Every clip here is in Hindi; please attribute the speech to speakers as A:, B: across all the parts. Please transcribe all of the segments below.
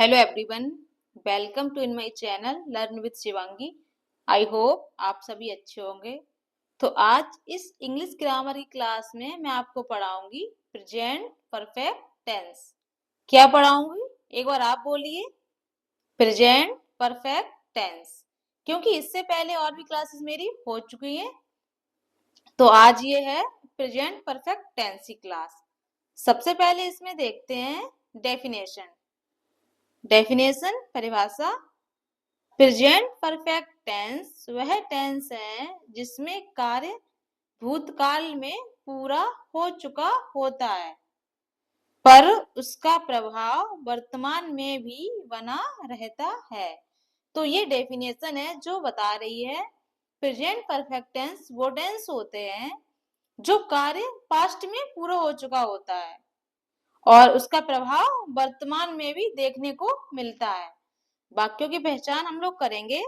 A: Hello everyone, welcome to in my channel learn with Shivangi. I hope आप सभी अच्छे होंगे। तो आज इस इंग्लिश ग्रामर की क्लास में मैं आपको पढ़ाऊंगी प्रेजेंट परफेक्ट टेंस। क्या पढ़ाऊंगी? एक बार आप बोलिए, प्रेजेंट परफेक्ट टेंस। क्योंकि इससे पहले और भी क्लासेस मेरी हो चुकी हैं, तो आज ये है प्रेजेंट परफेक्ट टेंस की क्लास। सबसे पहले इसमें देखते हैं डेफिनेशन। डेफिनेशन परिभाषा। प्रेजेंट परफेक्ट टेंस वह टेंस है जिसमें कार्य भूतकाल में पूरा हो चुका होता है पर उसका प्रभाव वर्तमान में भी बना रहता है। तो ये डेफिनेशन है जो बता रही है प्रेजेंट परफेक्ट टेंस वो टेंस होते हैं जो कार्य पास्ट में पूरा हो चुका होता है और उसका प्रभाव वर्तमान में भी देखने को मिलता है। वाक्यों की पहचान हम लोग करेंगे।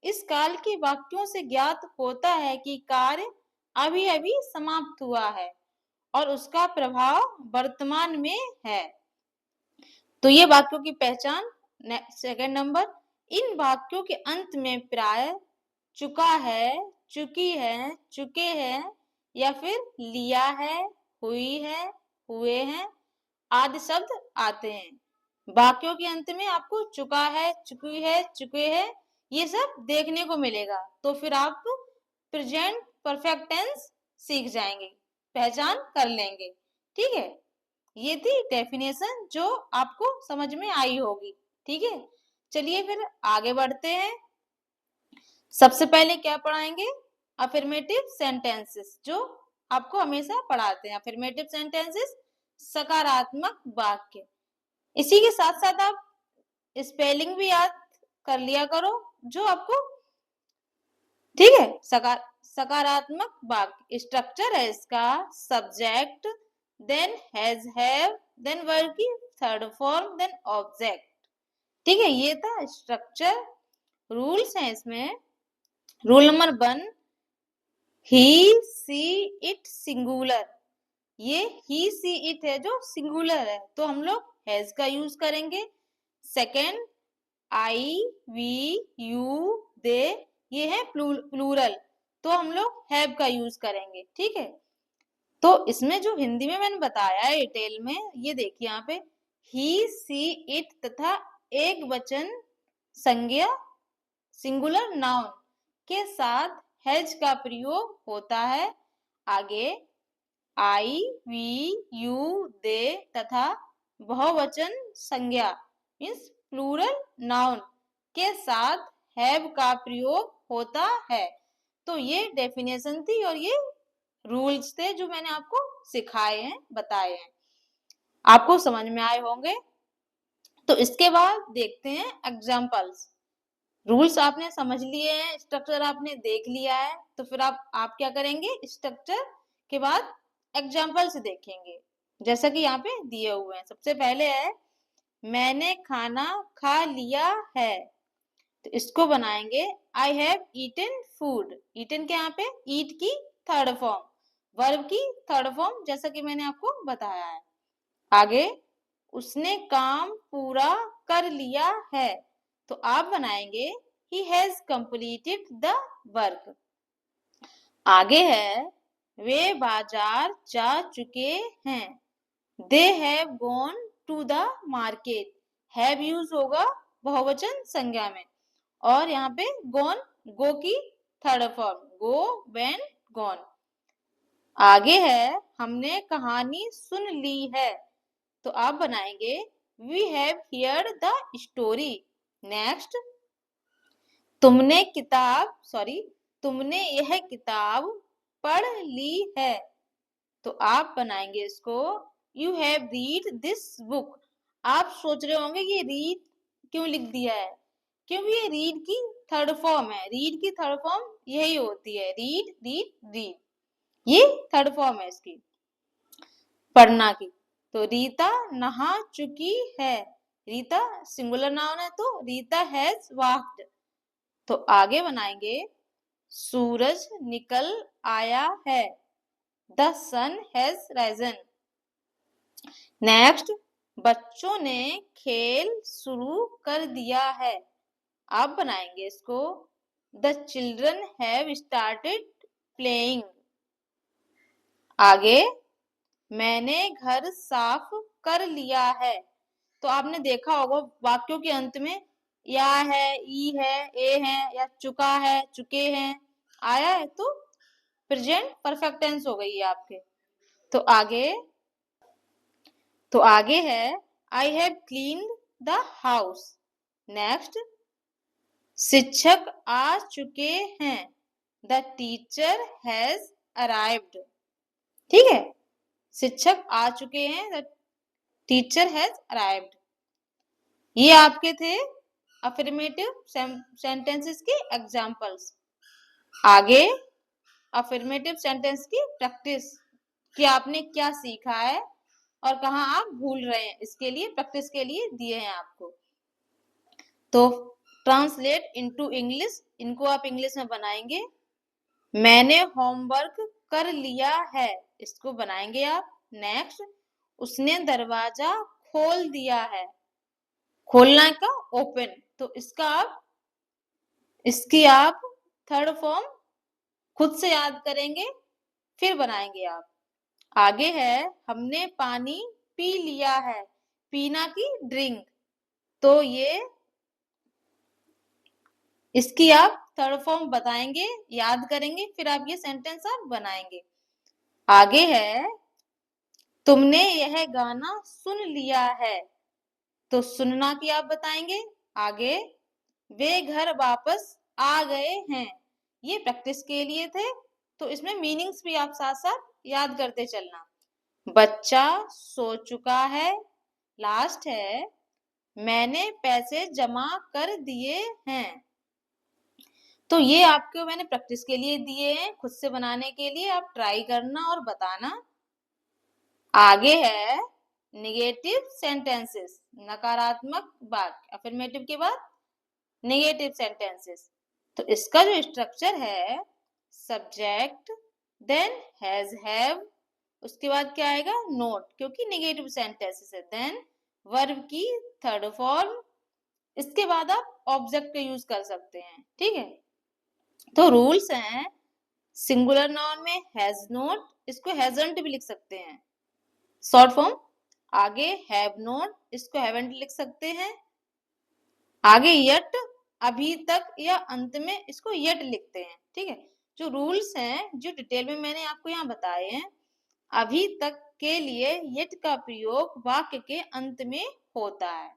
A: इस काल के वाक्यों से ज्ञात होता है कि कार्य अभी अभी समाप्त हुआ है और उसका प्रभाव वर्तमान में है। तो ये वाक्यों की पहचान। सेकंड नंबर, इन वाक्यों के अंत में प्राय चुका है, चुकी है, चुके हैं या फिर लिया है, हुई है, हुए हैं आदि शब्द आते हैं। वाक्यों के अंत में आपको चुका है, चुकी है, चुके हैं ये सब देखने को मिलेगा। तो फिर आप प्रेजेंट परफेक्ट टेंस सीख जाएंगे, पहचान कर लेंगे। ठीक है, ये थी डेफिनेशन जो आपको समझ में आई होगी। ठीक है, चलिए फिर आगे बढ़ते हैं। सबसे पहले क्या पढ़ाएंगे? अफर्मेटिव सेंटेंसेस, जो आपको हमेशा पढ़ाते हैं। अफर्मेटिव सेंटेंसेस सकारात्मक वाक्य। इसी के साथ साथ आप स्पेलिंग भी याद कर लिया करो जो आपको। ठीक है, सकारात्मक वाक्य स्ट्रक्चर है इसका subject, then has, have, then verb की थर्ड फॉर्म, देन ऑब्जेक्ट। ठीक है, ये था स्ट्रक्चर। रूल्स हैं इसमें। Rule number 1, he she it singular. ये ही सी इट है जो सिंगुलर है तो हम लोग हैज का यूज करेंगे। सेकेंड, आई, वी, यू, दे ये है प्लूरल तो हम लोग हैव का यूज करेंगे। ठीक है, तो इसमें जो हिंदी में मैंने बताया है डिटेल में, ये देखिए यहाँ पे ही सी इट तथा एक वचन संज्ञा सिंगुलर नाउन के साथ हैज का प्रयोग होता है। आगे आई, वी, यू, दे तथा बहुवचन संज्ञा मीन्स प्लूरल नाउन के साथ हैव का प्रयोग होता है। तो ये डेफिनेशन थी और ये रूल्स थे जो मैंने आपको सिखाए हैं, बताए हैं, आपको समझ में आए होंगे। तो इसके बाद देखते हैं एग्जाम्पल्स। रूल्स आपने समझ लिए हैं, स्ट्रक्चर आपने देख लिया है, तो फिर आप क्या करेंगे? स्ट्रक्चर के बाद एग्जाम्पल से देखेंगे जैसा कि यहाँ पे दिए हुए हैं। सबसे पहले है मैंने खाना खा लिया है, तो इसको बनाएंगे I have eaten food. Eaten के यहाँ पे ईट की थर्ड फॉर्म, वर्ब की थर्ड फॉर्म जैसा कि मैंने आपको बताया है। आगे उसने काम पूरा कर लिया है, तो आप बनाएंगे he has completed the work। आगे है वे बाजार जा चुके हैं, they have gone to the market। have use होगा बहुवचन संज्ञा में और यहाँ पे gone go की third form, go, went, gone। आगे है हमने कहानी सुन ली है, तो आप बनाएंगे we have heard the story। Next, तुमने यह किताब पढ़ ली है, तो आप बनाएंगे इसको you have read this book. आप सोच रहे होंगे ये रीड क्यों लिख दिया है, क्योंकि ये रीड की थर्ड फॉर्म है। रीड की थर्ड फॉर्म यही होती है, रीड, रीड, रीड, ये थर्ड फॉर्म है इसकी पढ़ना की। तो रीता नहा चुकी है, रीता सिंगुलर नाउन है तो रीता हैज वॉक्ड। तो आगे बनाएंगे सूरज निकल आया है, the sun has risen. Next, बच्चों ने खेल शुरू कर दिया है। आप बनाएंगे इसको the children have started playing. आगे मैंने घर साफ कर लिया है। तो आपने देखा होगा वाक्यों के अंत में या है, ई है, ए है या चुका है, चुके हैं आया है तो प्रेजेंट परफेक्ट टेंस हो गई है आपके। तो आगे है I have cleaned the house. Next शिक्षक आ चुके हैं। The teacher has arrived. ठीक है, शिक्षक आ चुके हैं, द टीचर हैज अराइव्ड। ये आपके थे अफर्मेटिव सेंटेंसेस के एग्जांपल्स। आगे अफर्मेटिव सेंटेंस की प्रैक्टिस कि आपने क्या सीखा है और कहाँ आप भूल रहे हैं, इसके लिए प्रैक्टिस के लिए दिए हैं आपको। तो ट्रांसलेट इनटू इंग्लिश, इनको आप इंग्लिश में बनाएंगे। मैंने होमवर्क कर लिया है, इसको बनाएंगे आप। नेक्स्ट उसने दरवाजा खोल दिया है। खोलना का ओपन, तो इसकी आप थर्ड फॉर्म खुद से याद करेंगे फिर बनाएंगे आप। आगे है हमने पानी पी लिया है। पीना की ड्रिंक, तो ये इसकी आप थर्ड फॉर्म बताएंगे, याद करेंगे, फिर आप ये सेंटेंस आप बनाएंगे। आगे है तुमने यह गाना सुन लिया है, तो सुनना की आप बताएंगे। आगे वे घर वापस आ गए हैं, ये प्रैक्टिस के लिए थे, तो इसमें मीनिंग्स भी आप साथ साथ याद करते चलना। बच्चा सो चुका है। लास्ट है मैंने पैसे जमा कर दिए हैं। तो ये आपको मैंने प्रैक्टिस के लिए दिए हैं, खुद से बनाने के लिए आप ट्राई करना और बताना। आगे है नेगेटिव सेंटेंसेस, नकारात्मक वाक्य। अफर्मेटिव के बाद नेगेटिव सेंटेंसेस। तो इसका जो स्ट्रक्चर है सब्जेक्ट, देन हैज हैव, उसके बाद क्या आएगा नोट, क्योंकि नेगेटिव सेंटेंसेस है। देन वर्ब की थर्ड फॉर्म, इसके बाद आप ऑब्जेक्ट का यूज कर सकते हैं। ठीक है, तो रूल्स हैं सिंगुलर नाउन में हैज नोट, इसको हैजंट भी लिख सकते हैं शॉर्ट फॉर्म। आगे हैव नोट, इसको हैवंट लिख सकते हैं। आगे यट, अभी तक या अंत में इसको यट लिखते हैं। ठीक है, जो रूल्स हैं जो डिटेल में मैंने आपको यहाँ बताए हैं, अभी तक के लिए यट का प्रयोग वाक्य के अंत में होता है।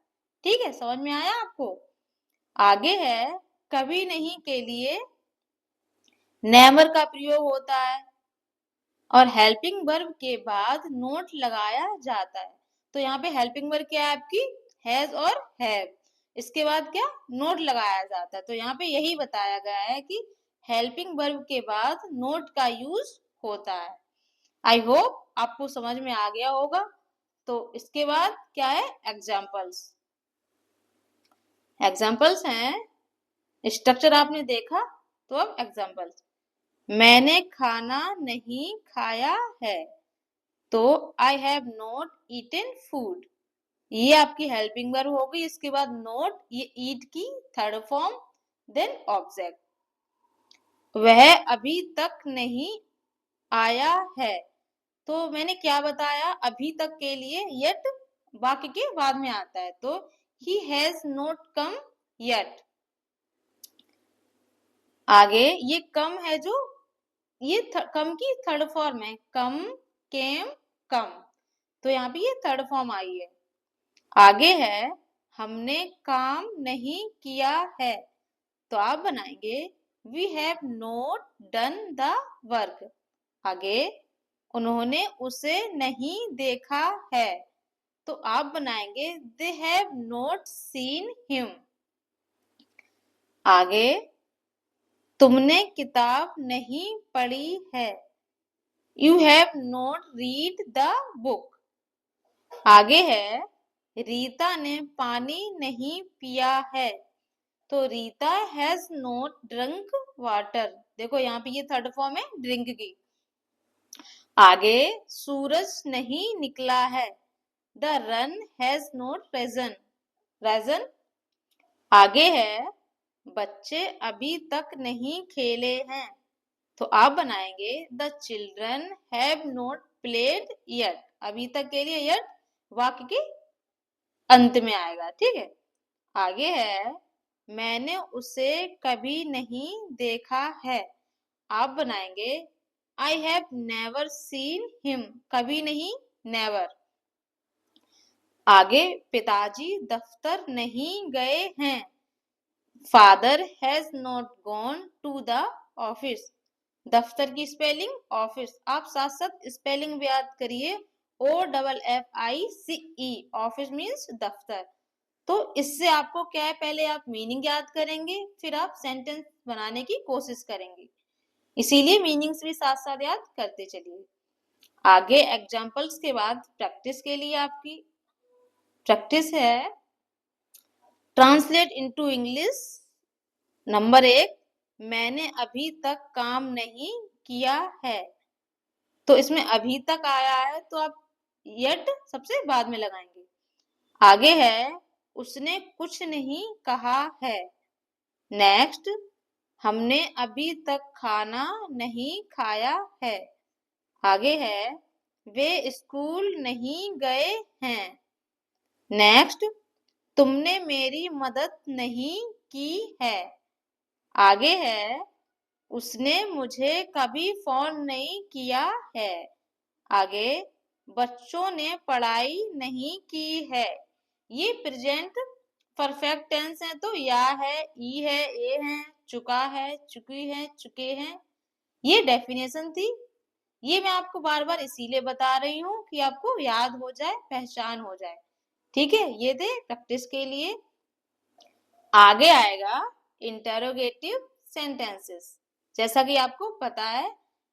A: ठीक है, समझ में आया आपको। आगे है कभी नहीं के लिए नेवर का प्रयोग होता है और हेल्पिंग वर्ब के बाद नोट लगाया जाता है। तो यहाँ पे हेल्पिंग वर्ब क्या है आपकी हैज और हैव, इसके बाद क्या नोट लगाया जाता है। तो यहाँ पे यही बताया गया है कि हेल्पिंग वर्ब के बाद नोट का यूज होता है। आई होप आपको समझ में आ गया होगा। तो इसके बाद क्या है एग्जाम्पल्स। एग्जाम्पल्स हैं, स्ट्रक्चर आपने देखा, तो अब एग्जाम्पल्स। मैंने खाना नहीं खाया है, तो I have not eaten food, ये आपकी हेल्पिंग वर्ब हो गई। इसके बाद नोट, ये ईट की थर्ड फॉर्म, देन ऑब्जेक्ट। वह अभी तक नहीं आया है, तो मैंने क्या बताया, अभी तक के लिए यट वाक्य के बाद में आता है, तो he has not come yet. आगे ये कम है, जो ये कम की थर्ड फॉर्म है, कम, केम, कम, तो यहाँ पे ये थर्ड फॉर्म आई है। आगे है हमने काम नहीं किया है, तो आप बनाएंगे we have not done the work. आगे उन्होंने उसे नहीं देखा है, तो आप बनाएंगे they have not seen him. आगे तुमने किताब नहीं पढ़ी है, you have not read the book. आगे है रीता ने पानी नहीं पिया है, तो Rita has not drunk water. देखो यहाँ पे ये थर्ड फॉर्म है ड्रिंक की। आगे सूरज नहीं निकला है, the run has not risen. Risen आगे है बच्चे अभी तक नहीं खेले हैं, तो आप बनाएंगे the children have not played yet. अभी तक के लिए येट वाक्य के अंत में आएगा, ठीक है। आगे है मैंने उसे कभी नहीं देखा है, आप बनाएंगे I have never seen him. कभी नहीं, नेवर। आगे पिताजी दफ्तर नहीं गए हैं, father has not gone to the office. दफ्तर की स्पेलिंग ऑफिस, आप साथ साथ स्पेलिंग भी याद करिए, OFFICE। ऑफिस मीन्स दफ्तर। तो इससे आपको क्या है, पहले आप मीनिंग याद करेंगे, फिर आप सेंटेंस बनाने की कोशिश करेंगे, इसीलिए मीनिंग्स भी साथ साथ याद करते चलिए। आगे एग्जाम्पल्स के बाद प्रैक्टिस के लिए आपकी प्रैक्टिस है ट्रांसलेट इनटू इंग्लिश। नंबर 1, मैंने अभी तक काम नहीं किया है, तो इसमें अभी तक आया है तो आप येट सबसे बाद में लगाएंगे। आगे है उसने कुछ नहीं कहा है। नेक्स्ट, हमने अभी तक खाना नहीं खाया है। आगे है वे स्कूल नहीं गए हैं। नेक्स्ट, तुमने मेरी मदद नहीं की है। आगे है उसने मुझे कभी फोन नहीं किया है। आगे बच्चों ने पढ़ाई नहीं की है। ये प्रेजेंट परफेक्ट टेंस है, तो या है, ई है, ए है, चुका है, चुकी है, चुके हैं। ये डेफिनेशन थी, ये मैं आपको बार बार इसीलिए बता रही हूँ कि आपको याद हो जाए, पहचान हो जाए, ठीक है। ये थे प्रैक्टिस के लिए। आगे आएगा इंटेरोगेटिव सेंटेंसेस। जैसा कि आपको पता है,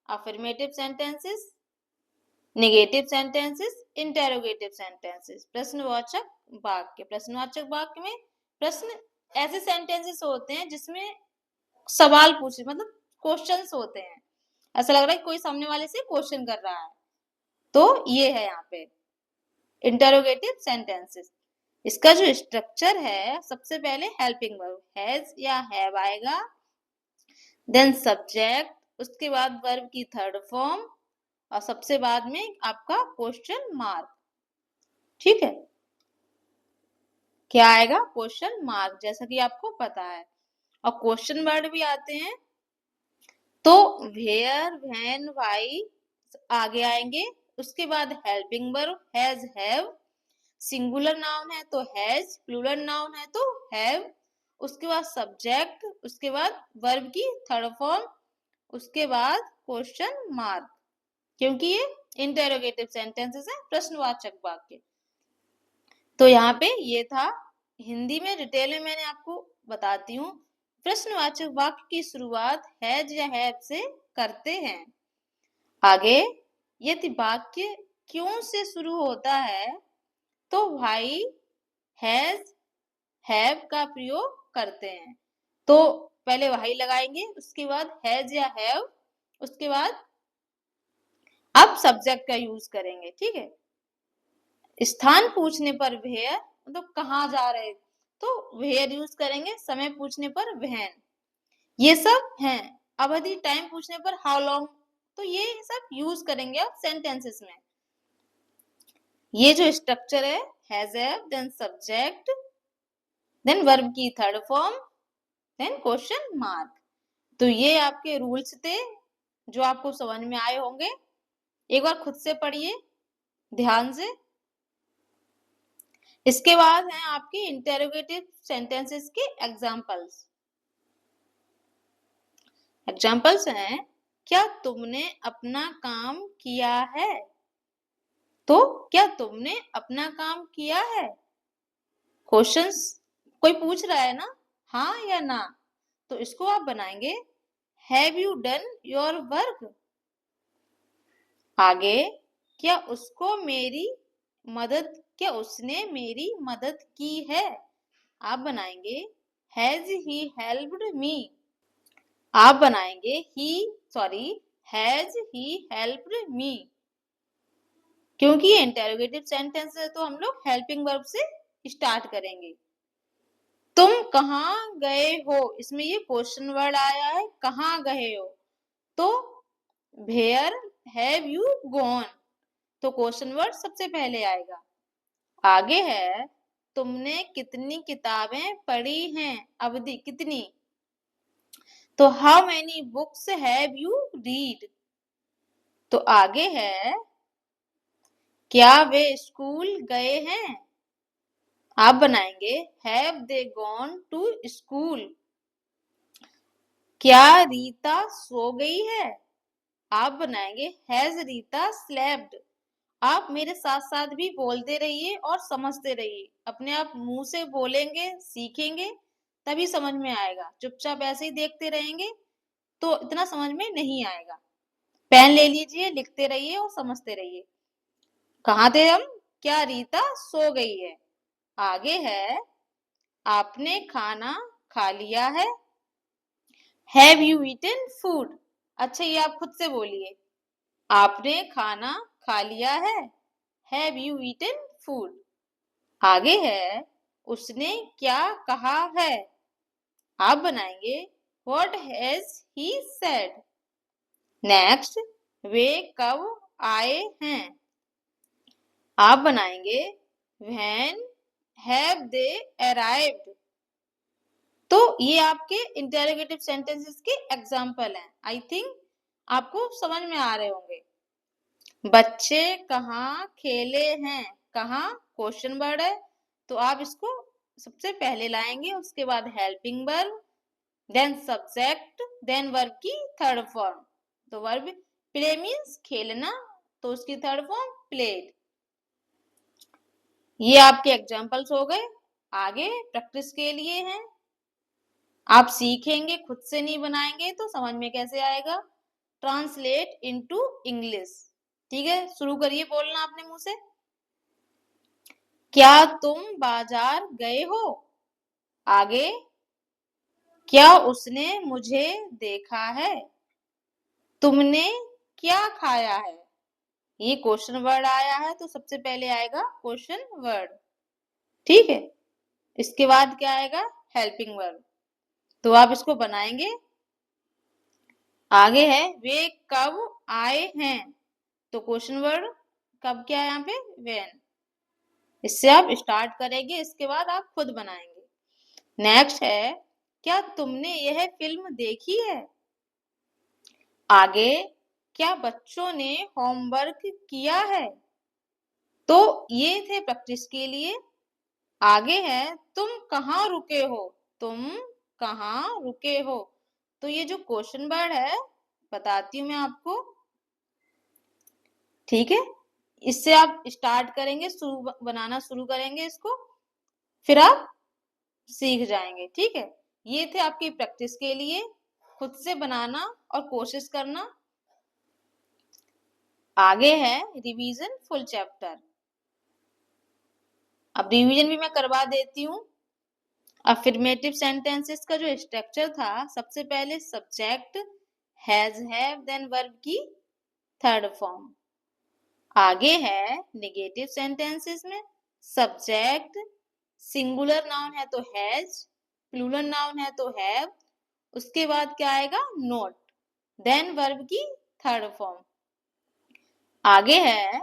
A: affirmative sentences, negative sentences, interrogative sentences. प्रश्नवाचक वाक्य, प्रश्नवाचक वाक्य में प्रश्न ऐसे सेंटेंसेस होते हैं जिसमें सवाल पूछे, मतलब क्वेश्चंस होते हैं, ऐसा लग रहा है कोई सामने वाले से क्वेश्चन कर रहा है, तो ये है यहाँ पे इंटेरोगेटिव सेंटेंसेस। इसका जो स्ट्रक्चर है, सबसे पहले हेल्पिंग वर्ब हैज या हैव आएगा, देन सब्जेक्ट, उसके बाद वर्ब की थर्ड फॉर्म, और सबसे बाद में आपका क्वेश्चन मार्क, ठीक है। क्या आएगा? क्वेश्चन मार्क, जैसा कि आपको पता है। और क्वेश्चन वर्ड भी आते हैं, तो वेयर, व्हेन, व्हाई आगे आएंगे। उसके बाद helping verb has, have, singular noun है तो हैज, प्लूरल नाउन है तो हैव, उसके बाद सब्जेक्ट, उसके बाद वर्ब की थर्ड फॉर्म, उसके बाद क्वेश्चन मार्क, क्योंकि ये इंटेरोगेटिव सेंटेंसेस है, प्रश्नवाचक वाक्य। तो यहाँ पे ये था। हिंदी में डिटेल में मैंने आपको बताती हूँ। प्रश्नवाचक वाक्य की शुरुआत हैज या हैव से करते हैं। आगे यदि वाक्य क्यों से शुरू होता है तो व्हाई, हैज, हैव का प्रयोग करते हैं। तो पहले व्हाई लगाएंगे, उसके बाद हैज या हैव, उसके बाद अब सब्जेक्ट का यूज करेंगे, ठीक है। स्थान पूछने पर वेयर, मतलब कहाँ जा रहे, तो वेयर यूज करेंगे। समय पूछने पर व्हेन, ये सब हैं। अवधि, टाइम पूछने पर हाउ लॉन्ग, तो ये सब यूज करेंगे आप सेंटेंसेस में। ये जो स्ट्रक्चर है, has, have, then subject, then verb की third form, then question mark. तो ये आपके रूल्स थे जो आपको समझ में आए होंगे। एक बार खुद से पढ़िए ध्यान से। इसके बाद हैं आपके इंटेरोगेटिव सेंटेंसेस के एग्जांपल्स। एग्जांपल्स हैं, क्या तुमने अपना काम किया है, तो क्या तुमने अपना काम किया है। क्वेश्चंस कोई पूछ रहा है ना, हाँ या ना, तो इसको आप बनाएंगे have you done your work. आगे, क्या उसको मेरी मदद, क्या उसने मेरी मदद की है, आप बनाएंगे हैज ही हेल्प्ड मी। आप बनाएंगे हैज ही हेल्प्ड मी। क्योंकि ये इंटेरोगेटिव सेंटेंस है तो हम लोग हेल्पिंग वर्ब से स्टार्ट करेंगे। तुम कहाँ गए हो, इसमें ये क्वेश्चन वर्ड आया है, कहाँ गए हो, तो वेयर हैव यू गॉन, तो क्वेश्चन वर्ड सबसे पहले आएगा। आगे है तुमने कितनी किताबें पढ़ी हैं, अवधि कितनी, तो how many books have you read, तो आगे है क्या वे स्कूल गए हैं, आप बनाएंगे have they gone to school. क्या रीता सो गई है, आप बनाएंगे हैज रीता स्लेप्ड। आप मेरे साथ साथ भी बोलते रहिए और समझते रहिए, अपने आप मुंह से बोलेंगे सीखेंगे तभी समझ में आएगा, चुपचाप ऐसे ही देखते रहेंगे तो इतना समझ में नहीं आएगा। पेन ले लीजिए, लिखते रहिए और समझते रहिए। कहाँ थे हम, क्या रीता सो गई है। आगे है आपने खाना खा लिया है, हैव यू ईटन फूड। अच्छा ये आप खुद से बोलिए, आपने खाना खा लिया है, हैव यू ईटन फूड। आगे है उसने क्या कहा है, आप बनाएंगे what has he said. Next वे कब आए हैं, आप बनाएंगे व्हेन हैव दे अराइव्ड। तो ये आपके इंटेरोगेटिव सेंटेंसेस के एग्जाम्पल हैं। आई थिंक आपको समझ में आ रहे होंगे। बच्चे कहाँ खेले हैं, कहाँ क्वेश्चन वर्ड है तो आप इसको सबसे पहले लाएंगे, उसके बाद helping verb, then subject, then verb की थर्ड फॉर्म। तो वर्ब प्ले मीन्स खेलना, तो उसकी थर्ड फॉर्म प्लेड। ये आपके एग्जाम्पल्स हो गए। आगे प्रैक्टिस के लिए हैं, आप सीखेंगे, खुद से नहीं बनाएंगे तो समझ में कैसे आएगा। ट्रांसलेट इनटू इंग्लिश, ठीक है, शुरू करिए बोलना अपने मुंह से। क्या तुम बाजार गए हो, आगे क्या उसने मुझे देखा है, तुमने क्या खाया है। ये क्वेश्चन वर्ड आया है तो सबसे पहले आएगा क्वेश्चन वर्ड, ठीक है। इसके बाद क्या आएगा, हेल्पिंग वर्ब, तो आप इसको बनाएंगे। आगे है वे कब आए हैं, तो क्वेश्चन वर्ड कब क्या है यहाँ पे, व्हेन। इससे आप स्टार्ट करेंगे, इसके बाद आप खुद बनाएंगे। नेक्स्ट है क्या तुमने यह फिल्म देखी है, आगे क्या बच्चों ने होमवर्क किया है। तो ये थे प्रैक्टिस के लिए। आगे है तुम कहाँ रुके हो, तुम कहाँ रुके हो, तो ये जो क्वेश्चन वर्ड है बताती हूँ मैं आपको, ठीक है। इससे आप स्टार्ट करेंगे, बनाना शुरू करेंगे इसको, फिर आप सीख जाएंगे, ठीक है। ये थे आपकी प्रैक्टिस के लिए, खुद से बनाना और कोशिश करना। आगे है रिवीजन फुल चैप्टर। अब रिवीजन भी मैं करवा देती हूँ। अफर्मेटिव सेंटेंसेस का जो स्ट्रक्चर था, सबसे पहले subject has have then verb की थर्ड फॉर्म। आगे है नेगेटिव सेंटेंसेस में सब्जेक्ट सिंगुलर नाउन है तो हैज, प्लूरल नाउन है तो हैव, उसके बाद क्या आएगा नोट, देन वर्ब की थर्ड फॉर्म। आगे है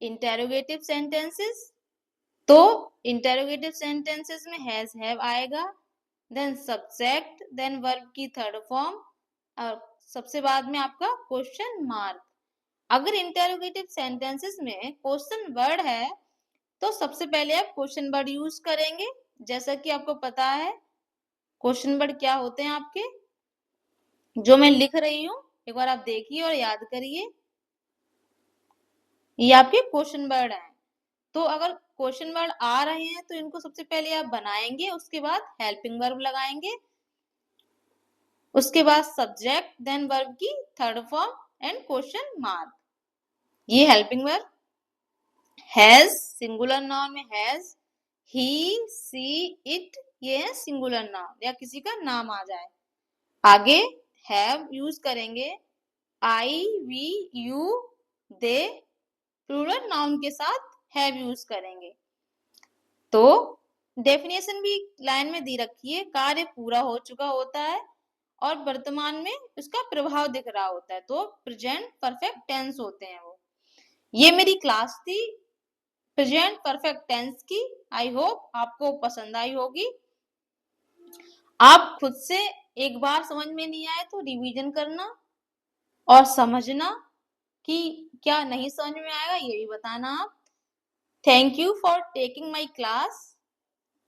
A: इंटेरोगेटिव सेंटेंसेस, तो इंटेरोगेटिव सेंटेंसेस में हैज हैव आएगा, देन सब्जेक्ट, देन वर्ब की थर्ड फॉर्म, और सबसे बाद में आपका क्वेश्चन मार्क। अगर इंटेरोगेटिव सेंटेंसेस में क्वेश्चन वर्ड है तो सबसे पहले आप क्वेश्चन वर्ड यूज करेंगे। जैसा कि आपको पता है क्वेश्चन वर्ड क्या होते हैं आपके, जो मैं लिख रही हूँ एक बार आप देखिए और याद करिए। ये आपके क्वेश्चन वर्ड हैं। तो अगर क्वेश्चन वर्ड आ रहे हैं तो इनको सबसे पहले आप बनाएंगे, उसके बाद हेल्पिंग वर्ब लगाएंगे, उसके बाद सब्जेक्ट, देन वर्ब की third form and question mark. ये helping verb. Has singular noun में हैज, ही सी इट, ये है सिंगुलर नाउन या किसी का नाम आ जाए। आगे हैव यूज करेंगे, I we you they, plural noun के साथ हैव यूज करेंगे। तो डेफिनेशन भी लाइन में दी रखी है, कार्य पूरा हो चुका होता है और वर्तमान में उसका प्रभाव दिख रहा होता है, तो प्रेजेंट परफेक्ट टेंस होते हैं वो। ये मेरी क्लास थी प्रेजेंट परफेक्ट टेंस की। आई होप आपको पसंद आई होगी। आप खुद से एक बार समझ में नहीं आए तो रिवीजन करना और समझना कि क्या नहीं समझ में आएगा ये भी बताना आप। Thank you for taking my class.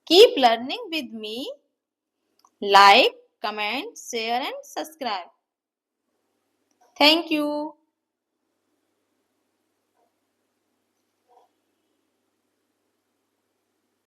A: Keep learning with me. Like, comment, share and subscribe. Thank you.